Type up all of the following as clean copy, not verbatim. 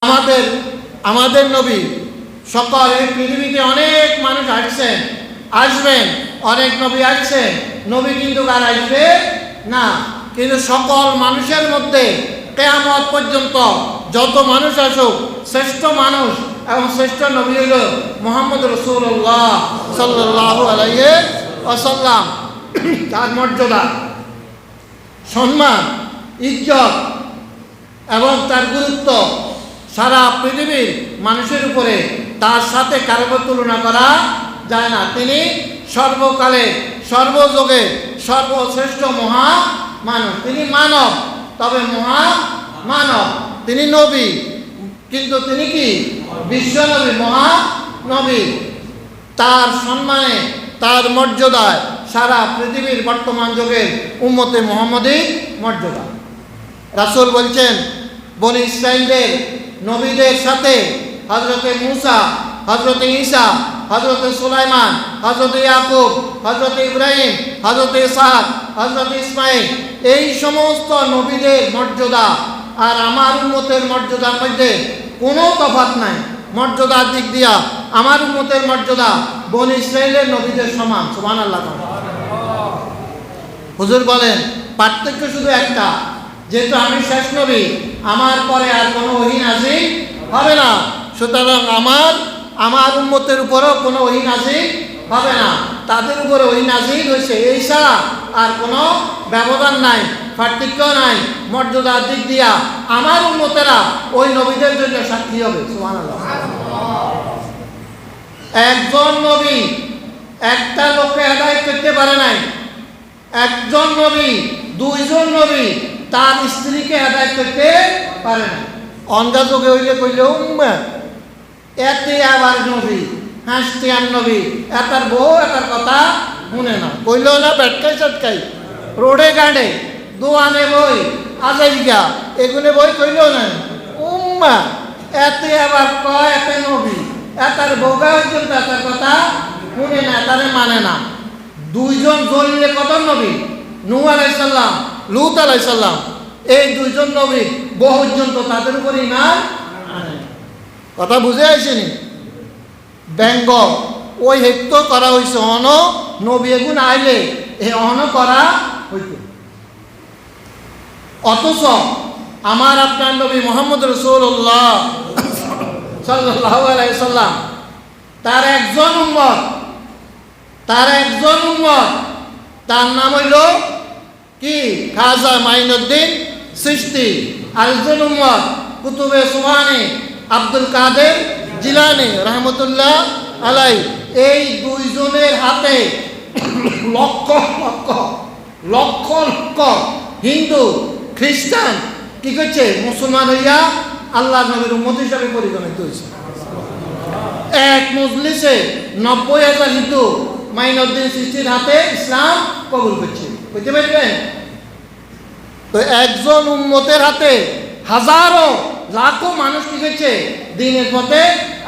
আমাদের আমাদের নবী সকল এই পৃথিবীতে অনেক মানুষ আসবেন, অনেক নবী আসছেন, নবী কিন্তু আর আসবে না। কিন্তু সকল মানুষের মধ্যে কিয়ামত পর্যন্ত যত মানুষ আসুক, শ্রেষ্ঠ মানুষ এবং শ্রেষ্ঠ নবী হল মুহাম্মদ রাসূলুল্লাহ সাল্লাল্লাহু আলাইহি ওয়াসাল্লাম। তার মর্যাদা, সম্মান, ইজ্জত এবং তার গুরুত্ব সারা পৃথিবীর মানুষের উপরে তার সাথে কারো তুলনা করা যায় না। তিনি সর্বকালে সর্বযুগে সর্বশ্রেষ্ঠ মহা মানব। তিনি মানব, তবে মহা মানব। তিনি নবী, কিন্তু তিনি কি বিশ্ব নবী, মহা নবী। তার সম্মানে, তার মর্যাদায় সারা পৃথিবীর বর্তমান যুগের উম্মতে মুহাম্মদী মর্যাদা। রাসূল বলছেন, বনি ইসরাইলদের নবীদের সাথে হযরতে মূসা, হযরতে ঈসা, হযরতে সুলাইমান, হযরতে ইয়াকুব, হযরতে ইব্রাহিম, হযরতে ইসহাক, হযরতে ইসমাঈল, এই সমস্ত নবীদের মর্যাদা আর আমার উম্মতের মর্যাদার মধ্যে কোনো তফাৎ নাই। মর্যাদার দিক দিয়া আমার উম্মতের মর্যাদা বনি ইসরাইলের নবীদের সমান। সুবহানাল্লাহ। হুজুর বলেন, পার্থক্য শুধু একটা, যেহেতু আমি শেষ নবী, আমার পরে আর কোনো ওহী নাযিল হবে না, সুতরাং আমার উম্মতের উপরেও কোনো ওহী নাযিল হবে না। তাদের উপরে ওহী নাযিল হয়েছে, এই ছাড়া আর কোনো ব্যবধান নাই, পার্থক্য নাই। মর্যাদার দিক দিয়া আমার উম্মতেরা ওই নবীদের জন্য সাক্ষী হবে। সুবহানাল্লাহ। একজন নবী একটা লোককে হেদায়েত করতে পারে নাই। একজন নবী, দুইজন নবী তার স্ত্রীকে হেদায়েত করতে পারে না। অন্ধা চোখে হইলে কইলে উম্মা এতে আবার নবী, হাসতে আর নবী, এটার বউ এটার কথা শুনে না, কইলেও না বেটকাই চটকাই, রোডে গাড়ে, দোয়ানে বই, আজাইগা, এগুলো বই কইলেও না। উম্মা এতে আবার কয় এতে নবী, এটার বউগা হয়েছিল এটার কথা শুনে না, তারে মানে না। দুইজন জ্বললে কত নবী, নূহ আলাইহিস সালাম, লূত আলাইহিস সালাম, এই দুইজন নবী বহুজন তো তাদের উপর ঈমান আনে। কথা বুঝে আসেনি? ব্যঙ্গ ওই হেক্ত করা হয়েছে, অন নবী এগুন আইলে এই অন করা হইত। অথচ আমার আপনার নবী মুহাম্মদ রাসূলুল্লাহ সাল্লাল্লাহু আলাইহি সাল্লাম, তার একজন উম্মত, তার নাম হইল কি খাজা মাইনুদ্দিন চিশতি। আরেকজন উম্মত কুতুবে সুবহানী আব্দুল কাদের জিলানী রাহমাতুল্লাহ আলাইহি। এই দুইজনের হাতে লক্ষ লক্ষ লক্ষ লক্ষ হিন্দু খ্রিস্টান কি করছে, মুসলমান হইয়া আল্লাহ নবীর উম্মত হিসাবে পরিগণিত হয়েছে। এক মজলিসে 90,000 হিন্দু মাইনুদ্দিন চিশতির হাতে ইসলাম কবুল করছে। বুঝতে পারবেন? তো একজন উম্মতের হাতে হাজারো লাখো মানুষ কি করছে, দ্বীনের পথে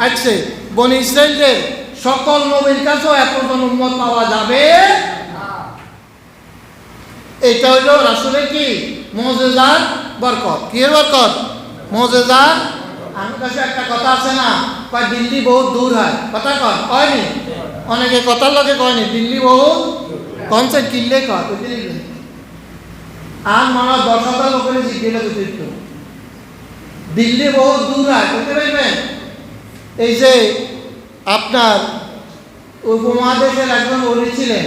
আসছে। বনি ইসরাইলদের সকল নবীর কাছেও এতজন উম্মত পাওয়া যাবে। এটা হইল রাসূলের কি মুজিজার বরকত। কি এর বরকত? মুজিজার। আমার কাছে একটা কথা আছে না, কয় দিল্লি বহুত দূর হয়, কথা কয়নি, অনেকে কথার লগে কয়নি, দিল্লি বহুত কনসেপ্ট কিনলে কয়, বুঝলি? আর মনে 10,000 লোকের জিজ্ঞেস করতে দিল্লি বহুত দূর হয়, বুঝতে পারবেন? এই যে আপনার উপমহাদেশের একজন ওলি ছিলেন,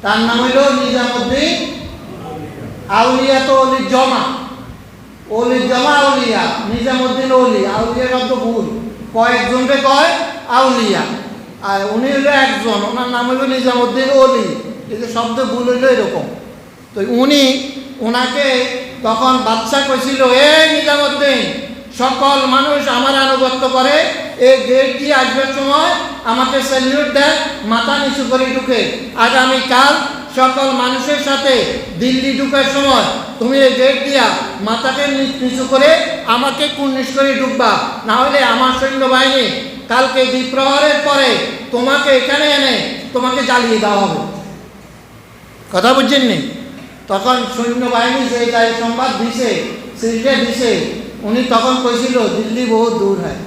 তার নাম হইল নিজামুদ্দিন আউলিয়া। তো অলির জমা আউলিয়া, নিজামুদ্দিন ওলি। আউলিয়া শব্দ ভুল, কয়েকজনকে কয় আউলিয়া, আর উনি হইল একজন, ওনার নাম হইল নিজামুদ্দিন ওলি। এই যে শব্দ ভুল হইল এরকম। তো ওনাকে তখন বাদশা কইছিল, এ নিজামুদ্দিন, সকল মানুষ আমার আনুগত্য করে, এই গেট দিয়ে আসবার সময় আমাকে স্যালিউট দেয়, মাথা নিচু করে ঢুকে। আগামীকাল সকল মানুষের সাথে দিল্লি ঢুকার সময় তুমি এই গেট দিয়া মাথাকে নিচু করে আমাকে কুর্নিশ করে ঢুকবা, না হলে আমার সৈন্যবাহিনী কালকে দ্বিপ্রহরের পরে তোমাকে এখানে এনে তোমাকে জ্বালিয়ে দেওয়া হবে। কথা বুঝছেন নি? তখন সৈন্যবাহিনী যে সংবাদ দিছে, সিরিজে দিছে, উনি তখন কইছিল দিল্লি বহুত দূর হয়।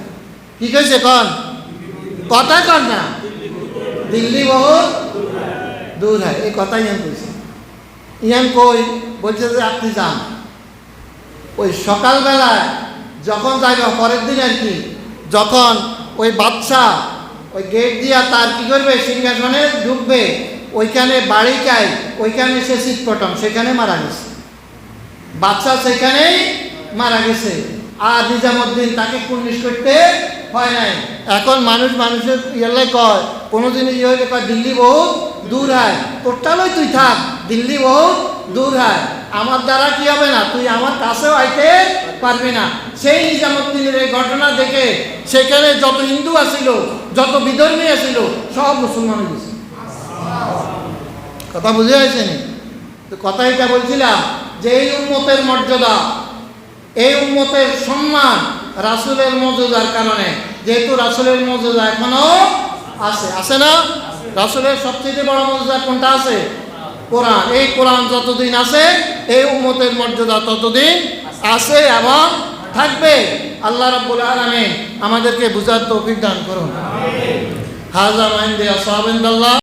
কি কইছে কন? কথা কন না, দিল্লি বহুত দূর হয়, এই কথাই ইয়ান কইছে। ইয়ান কই বলছে যে আপনি যান। ওই সকালবেলায় যখন যাইব পরের দিন আর কি, যখন ওই বাচ্চা ওই গেট দিয়া তার কি করবে সিংহাসনে ঢুকবে, ওইখানে বাড়িটায় ওইখানে সে চিৎপটম, সেখানে মারা গেছে। বাচ্চা সেখানেই মারা গেছে, আর নিজামুদ্দিন তাকে কুর্নিশ করতে হয় নাই। এখন মানুষের ইয়ালাই কয়, কোনো জিনিস ইয়ে হইলে কয় দিল্লি বহুত দূর হয়, তোরটালই তুই থাক, দিল্লি বহুত দূর হয়, আমার দ্বারা কি হবে না, তুই আমার কাছেও আইতে পারবি না। সেই নিজামুদ্দিনের এই ঘটনা দেখে সেখানে যত হিন্দু আসিল, যত বিধর্মী আসিল, সব মুসলমান হয়েছে। কথা বুঝে হয়েছে নি? তো কথা এটা বলছিলাম যে এই উম্মতের মর্যাদা, এই উম্মতের সম্মান রাসূলের মর্যাদার কারণে, যেহেতু রাসূলের মর্যাদা এখনো আছে না? রাসূলের সবচেয়ে বড় মর্যাদা কোনটা আছে? কোরআন। এই কোরআন যতদিন আছে এই উম্মতের মর্যাদা ততদিন আছে এবং থাকবে। আল্লাহ রাব্বুল আলামিন আমাদেরকে বুঝার তৌফিক দান করুন। হাযা মা ইনদি আসহাবিল্লাহ।